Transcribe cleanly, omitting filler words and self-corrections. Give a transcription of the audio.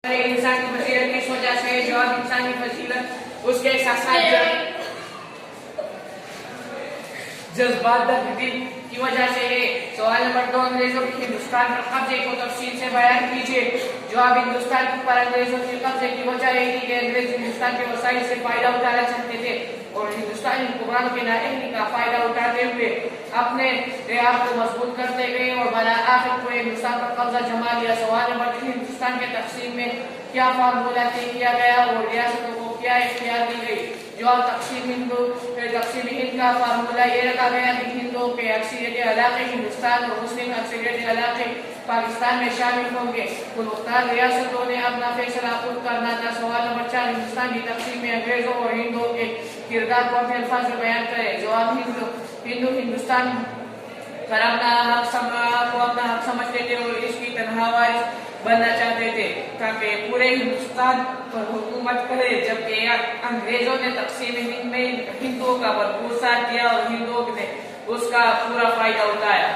انسان کی فضیلت کس وجہ سے ہے؟ جواب انسان کی فضیلت اس کے احساسات جذبات درد دل کی وجہ سے ہے۔ سوال نمبر 2، انگریزوں کے ہندوستان پر قبضے کو تفصیل سے بیان کیجیے۔ جواب ہندوستان پر انگریزوں کے قبضے کی وجہ یہ تھی کہ انگریز ہندوستان کے وسائل سے فائدہ اٹھانا چاہتے تھے اور ہندوستانی حکمرانوں کے نااہلی کا فائدہ اٹھاتے ہوئے اپنے ریاست کو مضبوط کرتے گئے اور بالآخر پورے ہندوستان پر قبضہ جما لیا۔ سوال نمبر 3، ہندوستان کے تقسیم میں کیا فارمولہ طے کیا گیا اور ریاستوں کو کیا اختیار دی گئی؟ جواب تقسیم ہند کا فارمولہ یہ رکھا گیا کہ ہندوؤں کے اکثریتی علاقے ہندوستان اور مسلم اکثریتی علاقے پاکستان میں شامل ہوں گے۔ مختار ریاستوں نے اپنا فیصلہ خود کرنا تھا۔ سوال نمبر 4، ہندوستان کی تقسیم میں انگریزوں اور ہندوؤں کے کردار کو اپنے الفاظ میں بیان کریں۔ جواب ہندوستان پر اپنا حق سمجھتے تھے اور اس کی تنہا وارث بننا چاہتے تھے تاکہ پورے ہندوستان پر حکومت کرے، جبکہ انگریزوں نے تقسیم ہند میں ہندوؤں کا بھرپور ساتھ دیا اور ہندوؤں نے اس کا پورا فائدہ اٹھایا۔